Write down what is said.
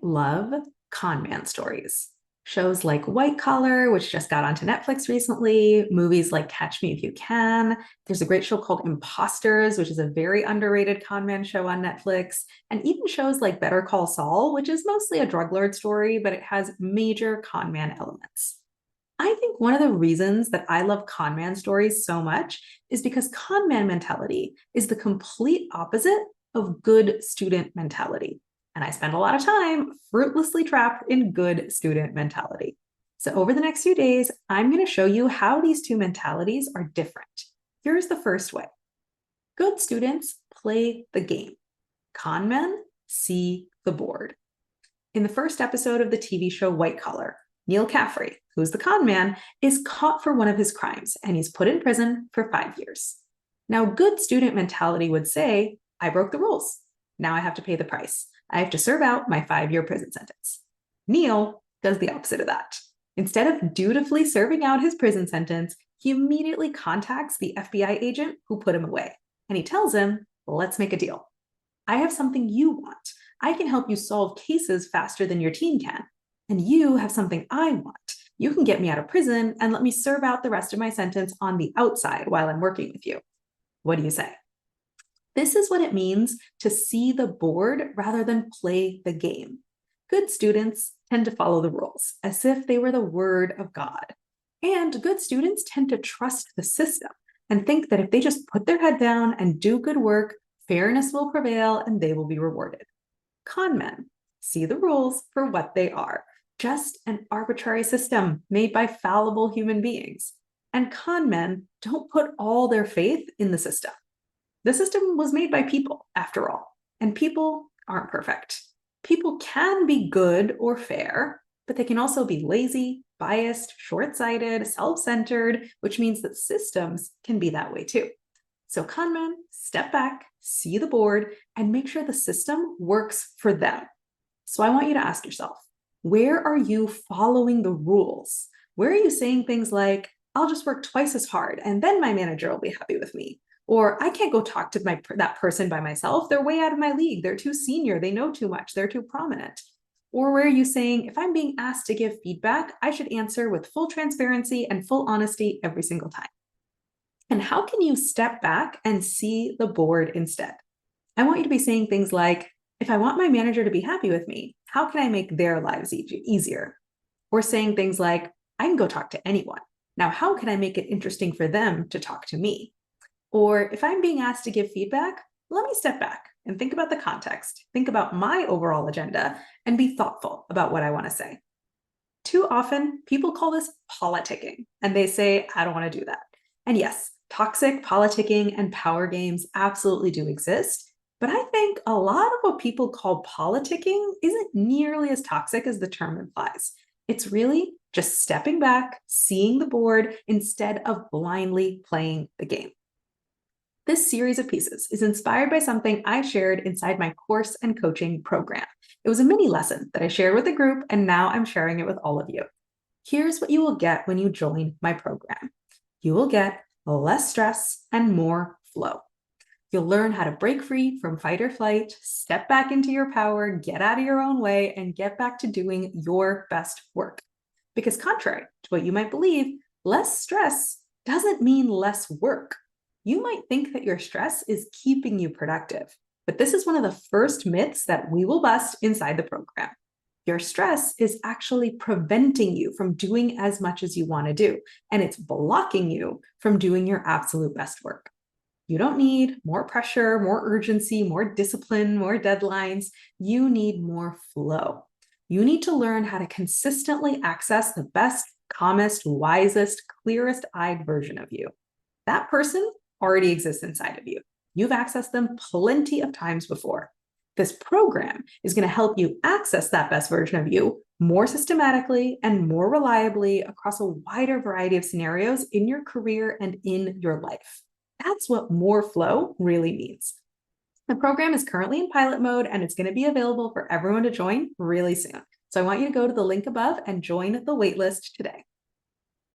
love con man stories. Shows like White Collar, which just got onto Netflix recently, movies like Catch Me If You Can. There's a great show called Imposters, which is a very underrated con man show on Netflix, and even shows like Better Call Saul, which is mostly a drug lord story, but it has major con man elements. I think one of the reasons that I love con man stories so much is because con man mentality is the complete opposite of good student mentality. And I spend a lot of time fruitlessly trapped in good student mentality. So over the next few days, I'm going to show you how these two mentalities are different. Here's the first way. Good students play the game. Con men see the board. In the first episode of the TV show White Collar, Neil Caffrey, who's the con man, is caught for one of his crimes, and he's put in prison for 5 years. Now, good student mentality would say, I broke the rules. Now I have to pay the price. I have to serve out my 5-year prison sentence. Neil does the opposite of that. Instead of dutifully serving out his prison sentence, he immediately contacts the FBI agent who put him away, and he tells him, let's make a deal. I have something you want. I can help you solve cases faster than your team can. And you have something I want. You can get me out of prison and let me serve out the rest of my sentence on the outside while I'm working with you. What do you say? This is what it means to see the board rather than play the game. Good students tend to follow the rules as if they were the word of God. And good students tend to trust the system and think that if they just put their head down and do good work, fairness will prevail and they will be rewarded. Con men see the rules for what they are, just an arbitrary system made by fallible human beings. And con men don't put all their faith in the system. The system was made by people, after all, and people aren't perfect. People can be good or fair, but they can also be lazy, biased, short-sighted, self-centered, which means that systems can be that way too. So con men step back, see the board, and make sure the system works for them. So I want you to ask yourself, where are you following the rules? Where are you saying things like, I'll just work twice as hard and then my manager will be happy with me? Or I can't go talk to that person by myself. They're way out of my league. They're too senior. They know too much. They're too prominent. Or where are you saying, if I'm being asked to give feedback, I should answer with full transparency and full honesty every single time? And how can you step back and see the board instead? I want you to be saying things like, if I want my manager to be happy with me, how can I make their lives easier? Or saying things like, I can go talk to anyone. Now, how can I make it interesting for them to talk to me? Or if I'm being asked to give feedback, let me step back and think about the context, think about my overall agenda, and be thoughtful about what I want to say. Too often, people call this politicking, and they say, I don't want to do that. And yes, toxic politicking and power games absolutely do exist, but I think a lot of what people call politicking isn't nearly as toxic as the term implies. It's really just stepping back, seeing the board, instead of blindly playing the game. This series of pieces is inspired by something I shared inside my course and coaching program. It was a mini lesson that I shared with the group, and now I'm sharing it with all of you. Here's what you will get when you join my program. You will get less stress and more flow. You'll learn how to break free from fight or flight, step back into your power, get out of your own way, and get back to doing your best work. Because contrary to what you might believe, less stress doesn't mean less work. You might think that your stress is keeping you productive, but this is one of the first myths that we will bust inside the program. Your stress is actually preventing you from doing as much as you want to do, and it's blocking you from doing your absolute best work. You don't need more pressure, more urgency, more discipline, more deadlines. You need more flow. You need to learn how to consistently access the best, calmest, wisest, clearest-eyed version of you. That person already exists inside of you. You've accessed them plenty of times before. This program is going to help you access that best version of you more systematically and more reliably across a wider variety of scenarios in your career and in your life. That's what more flow really means. The program is currently in pilot mode, and it's going to be available for everyone to join really soon. So I want you to go to the link above and join the waitlist today.